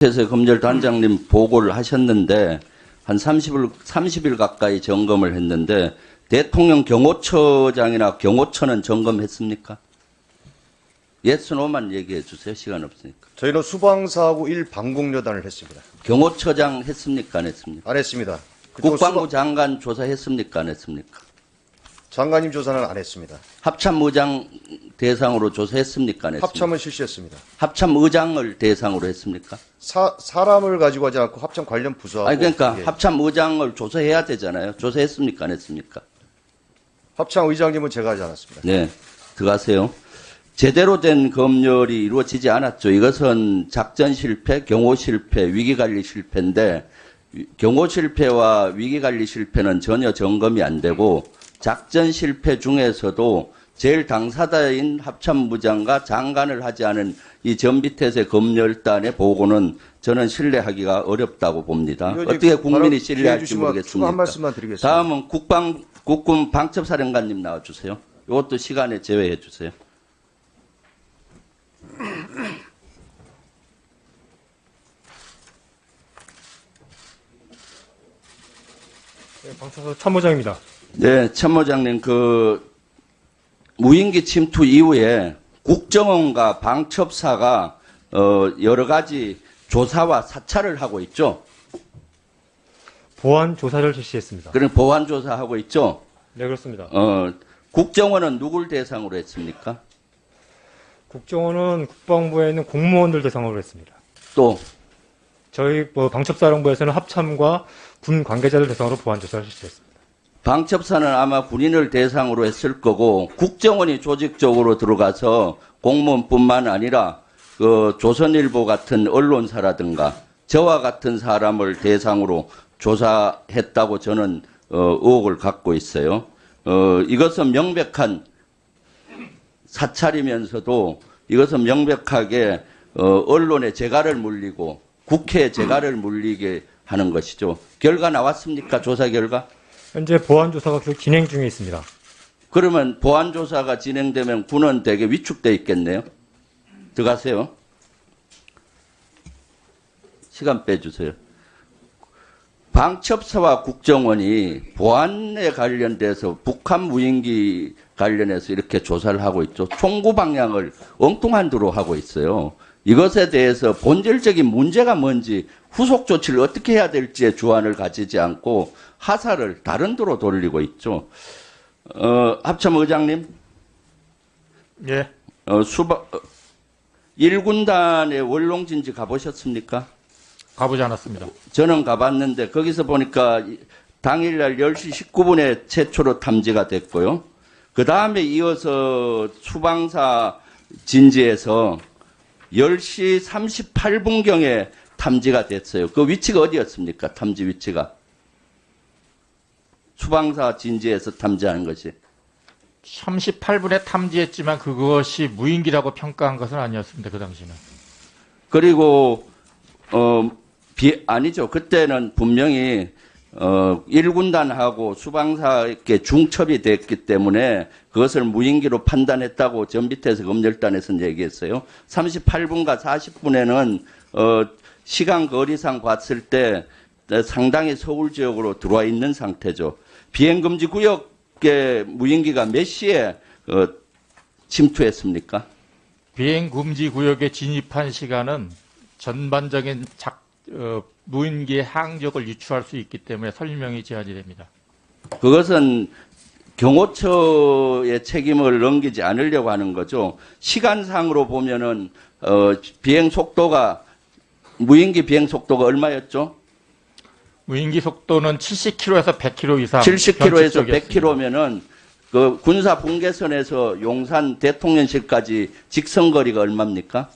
그래서 검열단장님 보고를 하셨는데 한 30일 가까이 점검을 했는데 대통령 경호처장이나 경호처는 점검했습니까? yes, no만 얘기해 주세요. 시간 없으니까. 저희는 수방사하고 1방공여단을 했습니다. 경호처장 했습니까? 안 했습니까? 안 했습니다. 그쪽은 국방부 장관 조사했습니까? 안 했습니까? 장관님 조사는 안 했습니다. 합참의장 대상으로 조사했습니까? 안 했습니까? 합참은 실시했습니다. 합참의장을 대상으로 했습니까? 사람을 가지고 하지 않고 합참 관련 부서하고. 아니 그러니까 예. 합참의장을 조사해야 되잖아요. 조사했습니까? 안 했습니까? 합참 의장님은 제가 하지 않았습니다. 네, 들어가세요. 제대로 된 검열이 이루어지지 않았죠. 이것은 작전 실패, 경호 실패, 위기관리 실패인데 경호 실패와 위기관리 실패는 전혀 점검이 안 되고 작전 실패 중에서도 제일 당사자인 합참부장과 장관을 하지 않은 이 전비태세 검열단의 보고는 저는 신뢰하기가 어렵다고 봅니다. 어떻게 국민이 신뢰할지 모르겠습니다. 한 말씀만 드리겠습니다. 다음은 국군 방첩사령관님 나와주세요. 이것도 시간에 제외해 주세요. 네, 방청소 참모장입니다. 네, 참모장님, 무인기 침투 이후에 국정원과 방첩사가 여러 가지 조사와 사찰을 하고 있죠. 보안 조사를 실시했습니다. 그런 보안 조사하고 있죠. 네, 그렇습니다. 국정원은 누굴 대상으로 했습니까? 국정원은 국방부에 있는 공무원들 대상으로 했습니다. 또 저희 방첩사령부에서는 합참과 군 관계자들 대상으로 보안 조사를 실시했습니다. 방첩사는 아마 군인을 대상으로 했을 거고 국정원이 조직적으로 들어가서 공무원뿐만 아니라 조선일보 같은 언론사라든가 저와 같은 사람을 대상으로 조사했다고 저는 의혹을 갖고 있어요. 이것은 명백한 사찰이면서도 이것은 명백하게 언론의 재갈을 물리고 국회의 재갈을 물리게 하는 것이죠. 결과 나왔습니까? 조사 결과? 현재 보안 조사가 계속 진행 중에 있습니다. 그러면 보안 조사가 진행되면 군은 되게 위축돼 있겠네요. 들어가세요. 시간 빼주세요. 방첩사와 국정원이 보안에 관련돼서 북한 무인기 관련해서 이렇게 조사를 하고 있죠. 총구 방향을 엉뚱한 데로 하고 있어요. 이것에 대해서 본질적인 문제가 뭔지 후속 조치를 어떻게 해야 될지에 주안을 가지지 않고 하사를 다른 데로 돌리고 있죠. 합참의장님. 예. 1군단의 월롱진지 가보셨습니까? 가보지 않았습니다. 저는 가봤는데 거기서 보니까 당일날 10시 19분에 최초로 탐지가 됐고요. 그 다음에 이어서 수방사 진지에서 10시 38분경에 탐지가 됐어요. 그 위치가 어디였습니까? 탐지 위치가. 수방사 진지에서 탐지하는 것이. 38분에 탐지했지만 그것이 무인기라고 평가한 것은 아니었습니다. 그 당시는. 그리고 아니죠. 그때는 분명히 1군단하고 수방사에게 중첩이 됐기 때문에 그것을 무인기로 판단했다고 전비태세 검열단에서는 얘기했어요. 38분과 40분에는 시간 거리상 봤을 때 상당히 서울 지역으로 들어와 있는 상태죠. 비행금지 구역에 무인기가 몇 시에 침투했습니까? 비행금지 구역에 진입한 시간은 전반적인 무인기의 항적을 유추할 수 있기 때문에 설명이 제한이 됩니다. 그것은 경호처의 책임을 넘기지 않으려고 하는 거죠. 시간상으로 보면은 무인기 비행 속도가 얼마였죠? 무인기 속도는 70km에서 100km 이상. 70km에서 100km면은 그 군사 분계선에서 용산 대통령실까지 직선거리가 얼마입니까?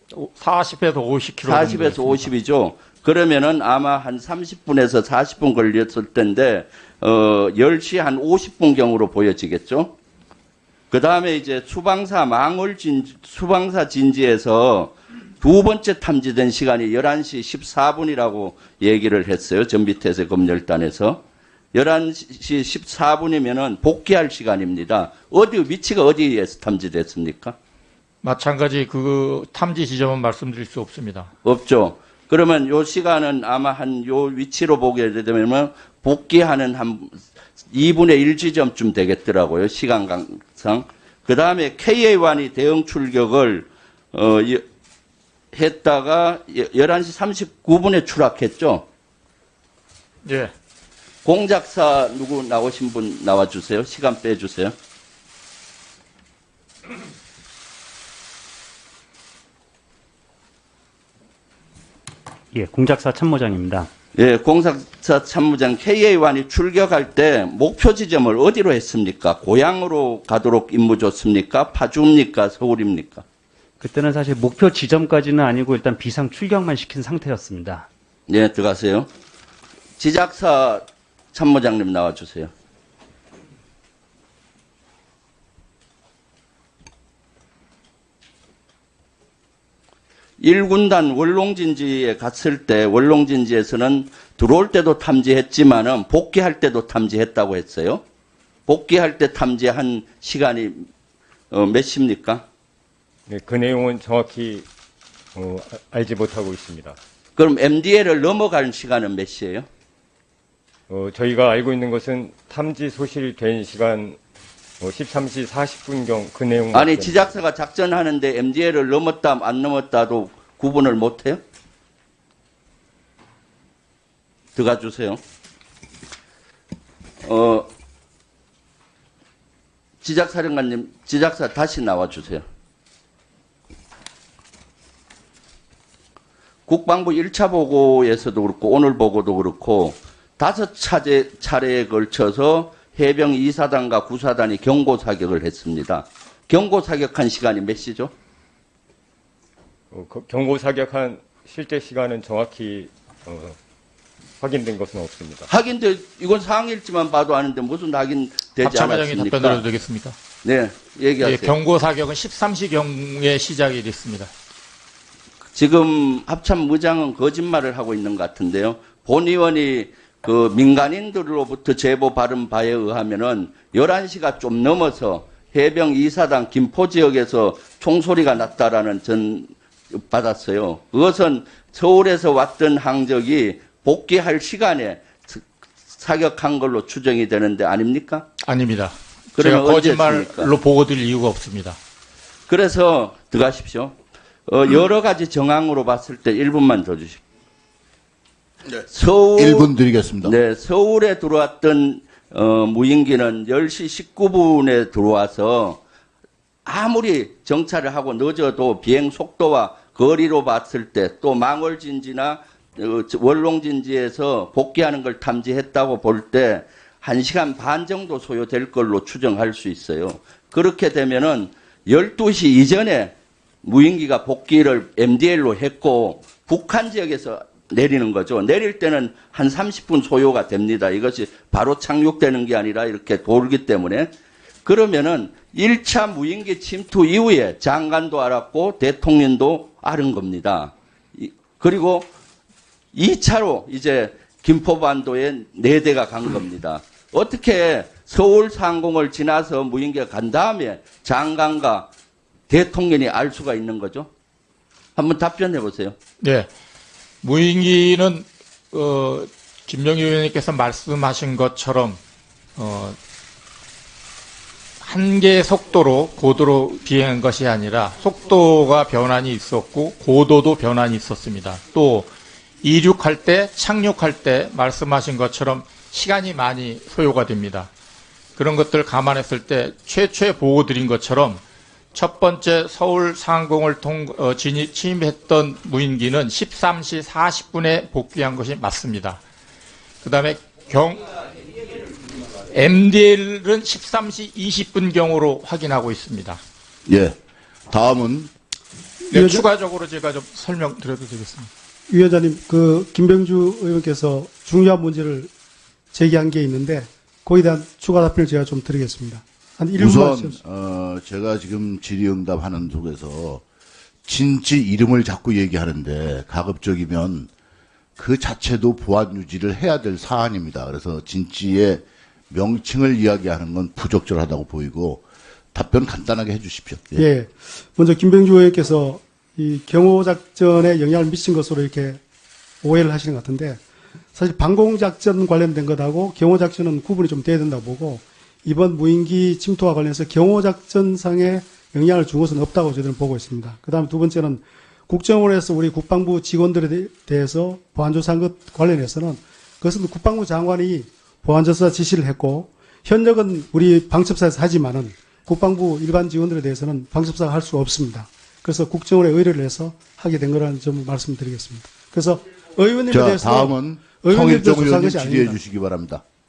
40에서 50km. 40에서 50이죠. 그러면은 아마 한 30분에서 40분 걸렸을 텐데 10시 한 50분경으로 보여지겠죠. 그 다음에 이제 수방사 진지에서 두 번째 탐지된 시간이 11시 14분이라고 얘기를 했어요. 전비태세 검열단에서. 11시 14분이면은 복귀할 시간입니다. 위치가 어디에서 탐지됐습니까? 마찬가지 그 탐지 지점은 말씀드릴 수 없습니다. 없죠. 그러면 요 시간은 아마 한 요 위치로 보게 되면 복귀하는 한 2분의 1 지점쯤 되겠더라고요. 시간상. 그 다음에 KA1이 대응 출격을 했다가 11시 39분에 추락했죠. 예. 공작사 누구 나오신 분 나와주세요. 시간 빼주세요. 예, 공작사 참모장입니다. 예, 공작사 참모장 KA1이 출격할 때 목표 지점을 어디로 했습니까? 고향으로 가도록 임무 줬습니까? 파주입니까? 서울입니까? 그때는 사실 목표 지점까지는 아니고 일단 비상 출격만 시킨 상태였습니다. 예, 들어가세요. 지작사 참모장님 나와주세요. 1군단 월롱진지에 갔을 때 월롱진지에서는 들어올 때도 탐지했지만은 복귀할 때도 탐지했다고 했어요. 복귀할 때 탐지한 시간이 몇 시입니까? 네, 그 내용은 정확히 알지 못하고 있습니다. 그럼 MDL을 넘어갈 시간은 몇 시예요? 저희가 알고 있는 것은 탐지 소실된 시간 13시 40분경 그 내용. 아니 지작사가 작전하는데 MDL을 넘었다 안 넘었다도 구분을 못해요? 들어가 주세요. 지작사령관님, 지작사 다시 나와 주세요. 국방부 1차 보고에서도 그렇고 오늘 보고도 그렇고 5차례에 걸쳐서 해병 2사단과 9사단이 경고 사격을 했습니다. 경고 사격한 시간이 몇 시죠? 경고 사격한 실제 시간은 정확히 확인된 것은 없습니다. 확인돼 이건 상일지만 봐도 아는데 무슨 확인되지 박 참모장이 않았습니까? 답변드려도 되겠습니까? 네, 얘기하세요. 예, 경고 사격은 13시경에 시작이 됐습니다. 지금 합참의장은 거짓말을 하고 있는 것 같은데요. 본 의원이 그 민간인들로부터 제보 받은 바에 의하면은 11시가 좀 넘어서 해병 2사단 김포 지역에서 총소리가 났다라는 전 받았어요. 그것은 서울에서 왔던 항적이 복귀할 시간에 사격한 걸로 추정이 되는데 아닙니까? 아닙니다. 그러면 제가 언제 거짓말로 했습니까? 보고드릴 이유가 없습니다. 그래서 들어가십시오. 여러 가지 정황으로 봤을 때 1분만 더 주십시오. 네. 서울 1분 드리겠습니다. 네, 서울에 들어왔던 무인기는 10시 19분에 들어와서 아무리 정찰을 하고 늦어도 비행 속도와 거리로 봤을 때 또 망월진지나 월롱진지에서 복귀하는 걸 탐지했다고 볼 때 1시간 반 정도 소요될 걸로 추정할 수 있어요. 그렇게 되면은 12시 이전에 무인기가 복귀를 MDL로 했고 북한 지역에서 내리는 거죠. 내릴 때는 한 30분 소요가 됩니다. 이것이 바로 착륙되는 게 아니라 이렇게 돌기 때문에. 그러면은 1차 무인기 침투 이후에 장관도 알았고 대통령도 알은 겁니다. 그리고 2차로 이제 김포반도에 4대가 간 겁니다. 어떻게 서울 상공을 지나서 무인기가 간 다음에 장관과 대통령이 알 수가 있는 거죠? 한번 답변해 보세요. 네. 무인기는 김정희 의원님께서 말씀하신 것처럼 한계의 속도로 고도로 비행한 것이 아니라 속도가 변환이 있었고 고도도 변환이 있었습니다. 또 이륙할 때 착륙할 때 말씀하신 것처럼 시간이 많이 소요가 됩니다. 그런 것들 감안했을 때 최초에 보고 드린 것처럼 첫 번째 서울 상공을 침입했던 무인기는 13시 40분에 복귀한 것이 맞습니다. 그 다음에 MDL은 13시 20분경으로 확인하고 있습니다. 예. 다음은 네, 추가적으로 제가 좀 설명드려도 되겠습니다. 위원장님, 김병주 의원께서 중요한 문제를 제기한 게 있는데 거기에 대한 추가 답변을 제가 좀 드리겠습니다. 한 1분만 우선 제가 지금 질의응답하는 속에서 진지 이름을 자꾸 얘기하는데 가급적이면 그 자체도 보안 유지를 해야 될 사안입니다. 그래서 진지의 명칭을 이야기하는 건 부적절하다고 보이고 답변 간단하게 해주십시오. 예. 예. 먼저 김병주 의원께서 이 경호작전에 영향을 미친 것으로 이렇게 오해를 하시는 것 같은데, 사실 방공작전 관련된 것하고 경호작전은 구분이 좀 돼야 된다고 보고, 이번 무인기 침투와 관련해서 경호작전상에 영향을 준 것은 없다고 저희들은 보고 있습니다. 그 다음에 두 번째는 국정원에서 우리 국방부 직원들에 대해서 보안조사한 것 관련해서는 그것은 국방부 장관이 보안조사 지시를 했고, 현역은 우리 방첩사에서 하지만은 국방부 일반 직원들에 대해서는 방첩사가 할 수가 없습니다. 그래서 국정원에 의뢰를 해서 하게 된 거라는 점을 말씀드리겠습니다. 그래서 의원님에 자, 대해서 다음은 의원님에 대해서 성일종 조사한 의원님 것이 질의해 아닙니다. 주시기 바랍니다.